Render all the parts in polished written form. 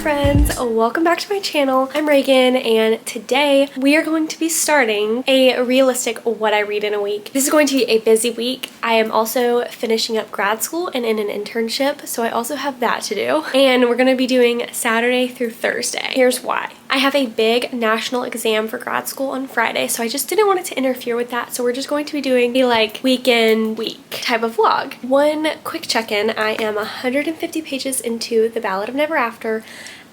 friends, welcome back to my channel. I'm Reagan and today we are going to be starting a realistic what I read in a week. This is going to be a busy week. I am also finishing up grad school and in an internship, so I also have that to do. And we're going to be doing Saturday through Thursday. Here's why. I have a big national exam for grad school on Friday, so I just didn't want it to interfere with that. So we're just going to be doing a weekend week type of vlog. One quick check-in, I am 150 pages into The Ballad of Never After.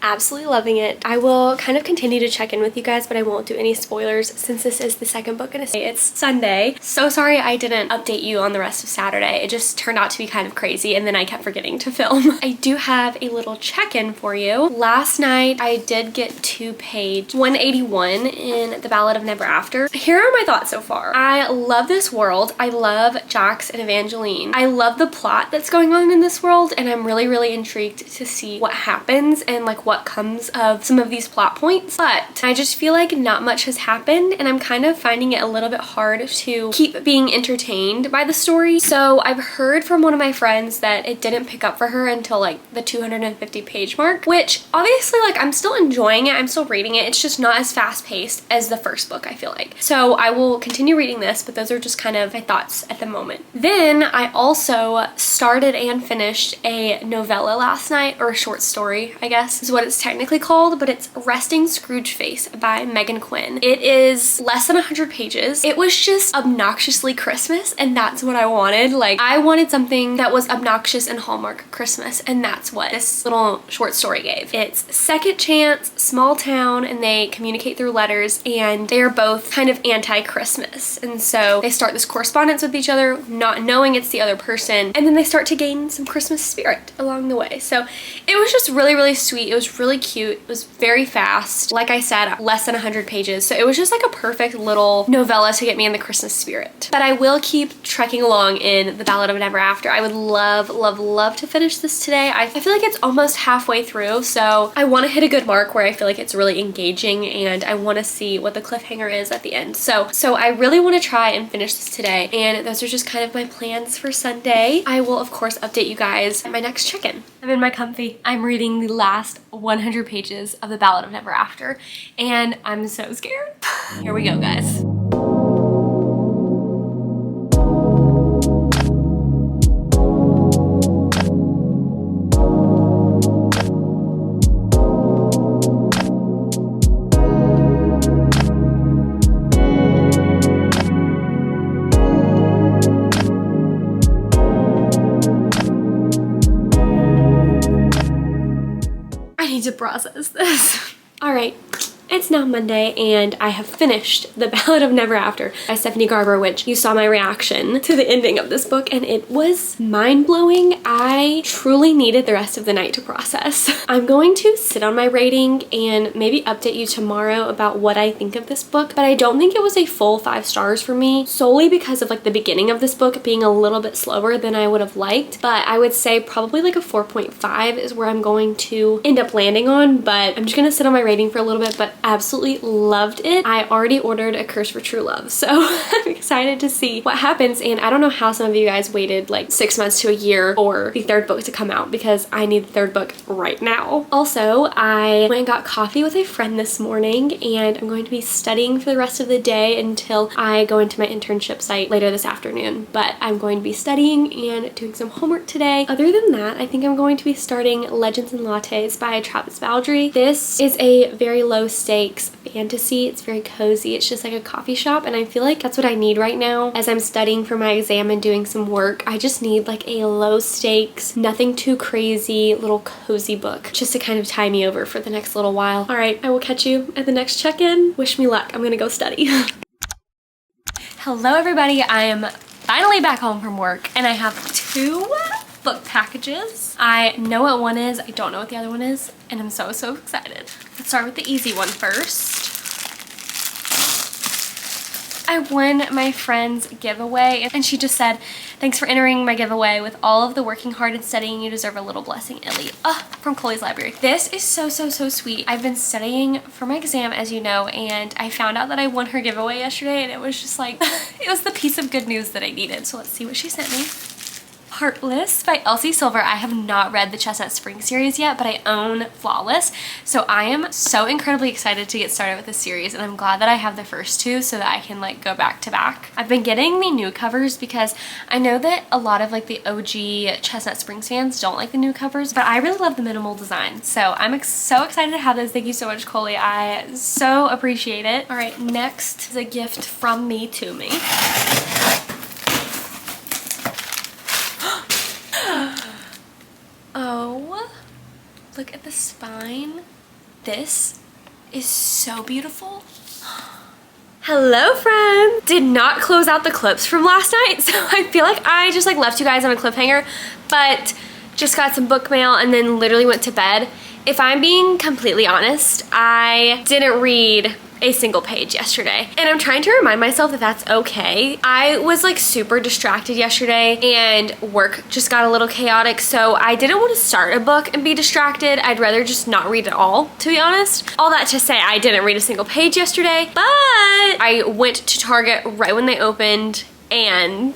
Absolutely loving it. I will kind of continue to check in with you guys, but I won't do any spoilers since this is the second book in a series. It's Sunday. So sorry I didn't update you on the rest of Saturday. It just turned out to be kind of crazy and then I kept forgetting to film. I do have a little check-in for you. Last night I did get to page 181 in The Ballad of Never After. Here are my thoughts so far. I love this world. I love Jax and Evangeline. I love the plot that's going on in this world and I'm really intrigued to see what happens and what comes of some of these plot points, but I just feel like not much has happened and I'm kind of finding it a little bit hard to keep being entertained by the story. So I've heard from one of my friends that it didn't pick up for her until the 250 page mark, which obviously I'm still enjoying it, I'm still reading it, it's just not as fast paced as the first book, I feel like. So I will continue reading this, but those are just kind of my thoughts at the moment. Then I also started and finished a novella last night, or a short story I guess is what it's technically called, but it's Resting Scrooge Face by Megan Quinn. It is less than 100 pages. It was just obnoxiously Christmas and that's what I wanted. I wanted something that was obnoxious and Hallmark Christmas and that's what this little short story gave. It's second chance, small town, and they communicate through letters and they are both kind of anti-Christmas, and so they start this correspondence with each other not knowing it's the other person, and then they start to gain some Christmas spirit along the way. So it was just really sweet. It was really cute. It was very fast. Like I said, less than 100 pages. So it was just a perfect little novella to get me in the Christmas spirit. But I will keep trekking along in The Ballad of Never After. I would love to finish this today. I feel like it's almost halfway through, so I want to hit a good mark where I feel like it's really engaging and I want to see what the cliffhanger is at the end. So I really want to try and finish this today, and those are just kind of my plans for Sunday. I will of course update you guys at my next check-in. I'm in my comfy. I'm reading the last 100 pages of The Ballad of Never After and I'm so scared. Here we go, guys. To process this. All right, it's now Monday and I have finished The Ballad of Never After by Stephanie Garber, which you saw my reaction to the ending of this book and it was mind-blowing. I truly needed the rest of the night to process. I'm going to sit on my rating and maybe update you tomorrow about what I think of this book, but I don't think it was a full 5 stars for me, solely because of the beginning of this book being a little bit slower than I would have liked. But I would say probably a 4.5 is where I'm going to end up landing on, but I'm just gonna sit on my rating for a little bit, but absolutely loved it. I already ordered A Curse for True Love, so I'm excited to see what happens, and I don't know how some of you guys waited 6 months to a year for the third book to come out, because I need the third book right now. Also, I went and got coffee with a friend this morning and I'm going to be studying for the rest of the day until I go into my internship site later this afternoon, but I'm going to be studying and doing some homework today. Other than that, I think I'm going to be starting Legends and Lattes by Travis Baldree. This is a very low stakes fantasy. It's very cozy. It's just a coffee shop, and I feel like that's what I need right now as I'm studying for my exam and doing some work. I just need a low stakes, nothing too crazy, little cozy book just to kind of tie me over for the next little while. All right, I will catch you at the next check-in. Wish me luck. I'm gonna go study. Hello everybody, I am finally back home from work and I have 2 book packages. I know what one is, I don't know what the other one is, and I'm so excited. Let's start with the easy one first. I won my friend's giveaway and she just said, "Thanks for entering my giveaway. With all of the working hard and studying, you deserve a little blessing, Illy." From Chloe's library. This is so sweet. I've been studying for my exam, as you know, and I found out that I won her giveaway yesterday and it was just it was the piece of good news that I needed. So let's see what she sent me. Heartless by Elsie Silver. I have not read the Chestnut Spring series yet, but I own Flawless. So I am so incredibly excited to get started with this series, and I'm glad that I have the first two so that I can like go back to back. I've been getting the new covers because I know that a lot of like the OG Chestnut Springs fans don't like the new covers, but I really love the minimal design. So I'm so excited to have this. Thank you so much, Coley. I so appreciate it. All right, next is a gift from me to me. Oh, look at the spine. This is so beautiful. Hello friends! Did not close out the clips from last night, so I feel like I just like left you guys on a cliffhanger, but just got some book mail and then literally went to bed. If I'm being completely honest, I didn't read a single page yesterday, and I'm trying to remind myself that that's okay. I was like super distracted yesterday and work just got a little chaotic, so I didn't want to start a book and be distracted. I'd rather just not read at all, to be honest. All that to say, I didn't read a single page yesterday, but I went to Target right when they opened and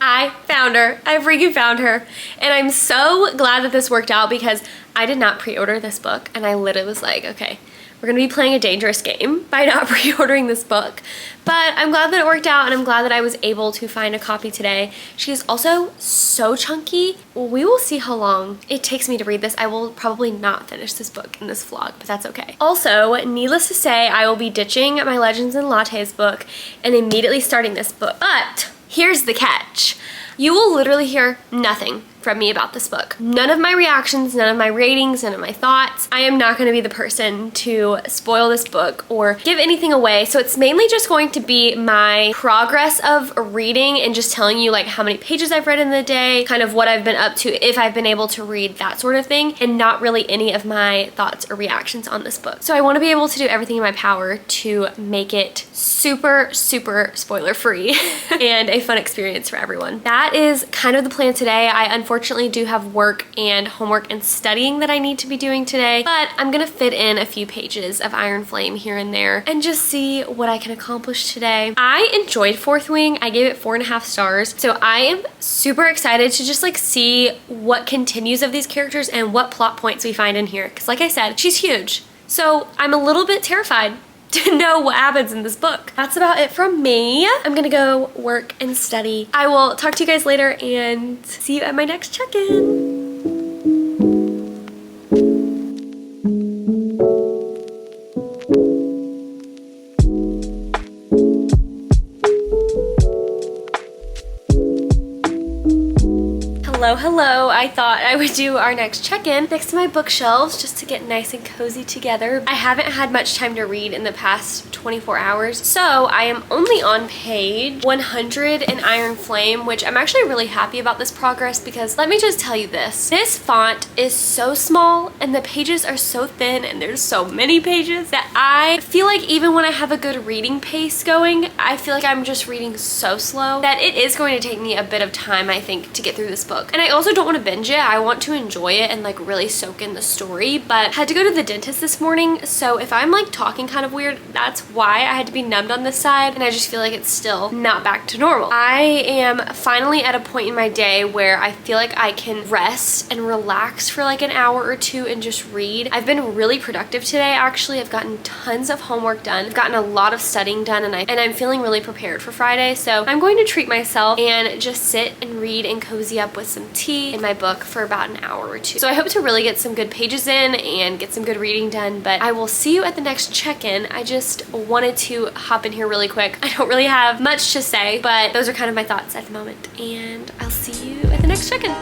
I found her. I freaking found her. And I'm so glad that this worked out because I did not pre-order this book, and I literally was like, okay, we're gonna be playing a dangerous game by not pre-ordering this book. But I'm glad that it worked out, and I'm glad that I was able to find a copy today. She is also so chunky. We will see how long it takes me to read this. I will probably not finish this book in this vlog, but that's okay. Also, needless to say, I will be ditching my Legends and Lattes book and immediately starting this book. But here's the catch. You will literally hear nothing from me about this book. None of my reactions, none of my ratings, none of my thoughts. I am not going to be the person to spoil this book or give anything away. So it's mainly just going to be my progress of reading and just telling you like how many pages I've read in the day, kind of what I've been up to, if I've been able to read, that sort of thing, and not really any of my thoughts or reactions on this book. So I want to be able to do everything in my power to make it super, super spoiler free and a fun experience for everyone. That is kind of the plan today. I unfortunately do have work and homework and studying that I need to be doing today, but I'm gonna fit in a few pages of Iron Flame here and there and just see what I can accomplish today. I enjoyed Fourth Wing. I gave it 4.5 stars, so I am super excited to just like see what continues of these characters and what plot points we find in here, because like I said, she's huge. So I'm a little bit terrified to know what happens in this book. That's about it from me. I'm gonna go work and study. I will talk to you guys later and see you at my next check-in. Hello. I thought I would do our next check-in next to my bookshelves just to get nice and cozy together. I haven't had much time to read in the past 24 hours, so I am only on page 100 in Iron Flame, which I'm actually really happy about this progress because let me just tell you this. This font is so small and the pages are so thin and there's so many pages that I feel like even when I have a good reading pace going, I feel like I'm just reading so slow that it is going to take me a bit of time, I think, to get through this book. And I also don't want to binge it. I want to enjoy it and like really soak in the story, but I had to go to the dentist this morning, so if I'm like talking kind of weird, that's why I had to be numbed on this side, and I just feel like it's still not back to normal. I am finally at a point in my day where I feel like I can rest and relax for like an hour or two and just read. I've been really productive today, actually. I've gotten tons of homework done. I've gotten a lot of studying done, and I'm feeling really prepared for Friday, so I'm going to treat myself and just sit and read and cozy up with some tea in my book for about an hour or two. So I hope to really get some good pages in and get some good reading done, but I will see you at the next check-in. I just wanted to hop in here really quick. I don't really have much to say, but those are kind of my thoughts at the moment, and I'll see you at the next check-in.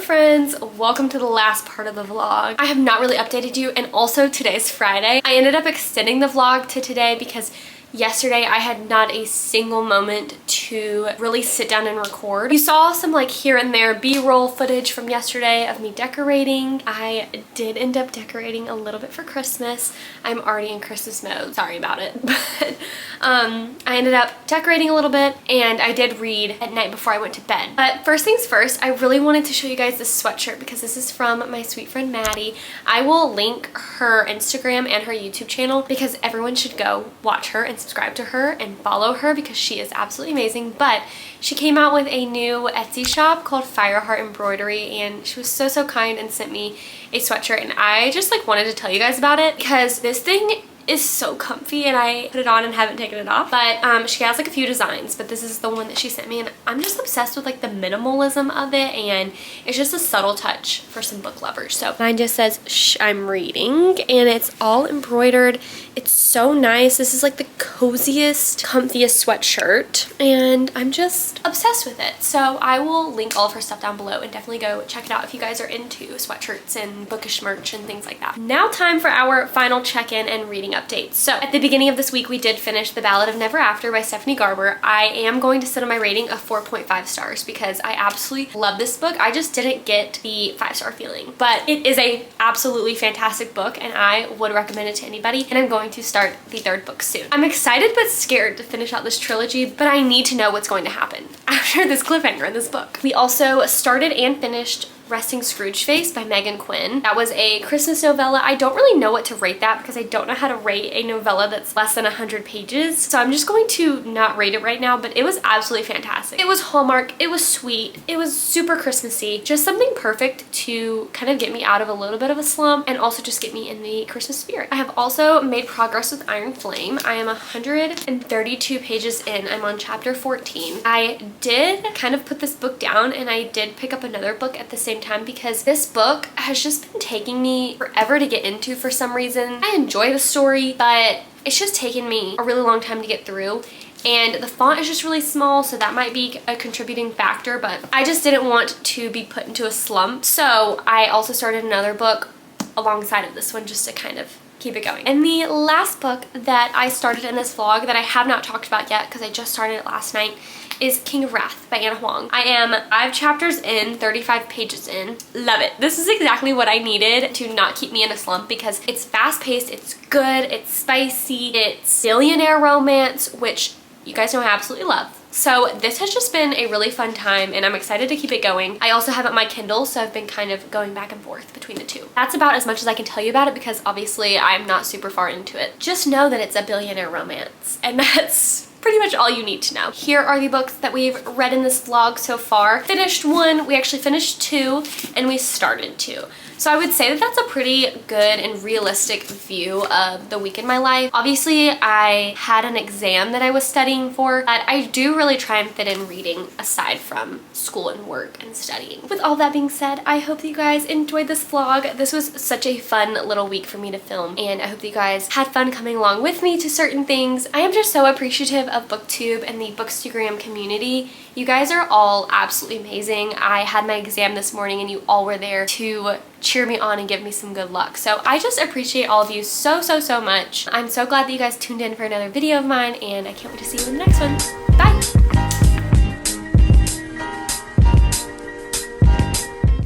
Friends, welcome to the last part of the vlog. I have not really updated you, and also today's Friday. I ended up extending the vlog to today because yesterday I had not a single moment to really sit down and record. You saw some like here and there B-roll footage from yesterday of me decorating. I did end up decorating a little bit for Christmas. I'm already in Christmas mode. Sorry about it. But I ended up decorating a little bit, and I did read at night before I went to bed. But first things first, I really wanted to show you guys this sweatshirt because this is from my sweet friend Maddie. I will link her Instagram and her YouTube channel because everyone should go watch her and subscribe to her and follow her because she is absolutely amazing. But she came out with a new Etsy shop called Fireheart Embroidery, and she was so kind and sent me a sweatshirt, and I just like wanted to tell you guys about it because this thing is so comfy and I put it on and haven't taken it off. But she has like a few designs, but this is the one that she sent me, and I'm just obsessed with like the minimalism of it, and it's just a subtle touch for some book lovers. So mine just says shh, I'm reading, and it's all embroidered. It's so nice. This is like the coziest, comfiest sweatshirt, and I'm just obsessed with it. So I will link all of her stuff down below, and definitely go check it out if you guys are into sweatshirts and bookish merch and things like that. Now time for our final check-in and reading updates. So at the beginning of this week, we did finish The Ballad of Never After by Stephanie Garber. I am going to sit on my rating of 4.5 stars because I absolutely love this book. I just didn't get the 5-star feeling, but it is a absolutely fantastic book, and I would recommend it to anybody, and I'm going to start the 3rd book soon. I'm excited but scared to finish out this trilogy, but I need to know what's going to happen after this cliffhanger in this book. We also started and finished Resting Scrooge Face by Megan Quinn. That was a Christmas novella. I don't really know what to rate that because I don't know how to rate a novella that's less than 100 pages. So I'm just going to not rate it right now, but it was absolutely fantastic. It was Hallmark, it was sweet, it was super Christmassy, just something perfect to kind of get me out of a little bit of a slump and also just get me in the Christmas spirit. I have also made progress with Iron Flame. I am 132 pages in. I'm on chapter 14. I did kind of put this book down, and I did pick up another book at the same time because this book has just been taking me forever to get into for some reason. I enjoy the story, but it's just taken me a really long time to get through, and the font is just really small, so that might be a contributing factor, but I just didn't want to be put into a slump. So I also started another book alongside of this one just to kind of keep it going. And the last book that I started in this vlog that I have not talked about yet because I just started it last night is King of Wrath by Anna Huang. I am 5 chapters in, 35 pages in. Love it. This is exactly what I needed to not keep me in a slump because it's fast-paced, it's good, it's spicy, it's billionaire romance, which you guys know I absolutely love. So this has just been a really fun time, and I'm excited to keep it going. I also have it on my Kindle, so I've been kind of going back and forth between the two. That's about as much as I can tell you about it because obviously I'm not super far into it. Just know that it's a billionaire romance, and that's pretty much all you need to know. Here are the books that we've read in this vlog so far. Finished 1, we actually finished 2, and we started 2. So I would say that that's a pretty good and realistic view of the week in my life. Obviously, I had an exam that I was studying for, but I do really try and fit in reading aside from school and work and studying. With all that being said, I hope that you guys enjoyed this vlog. This was such a fun little week for me to film, and I hope that you guys had fun coming along with me to certain things. I am just so appreciative of BookTube and the Bookstagram community. You guys are all absolutely amazing. I had my exam this morning and you all were there to cheer me on and give me some good luck. So I just appreciate all of you so much. I'm so glad that you guys tuned in for another video of mine, and I can't wait to see you in the next one. Bye!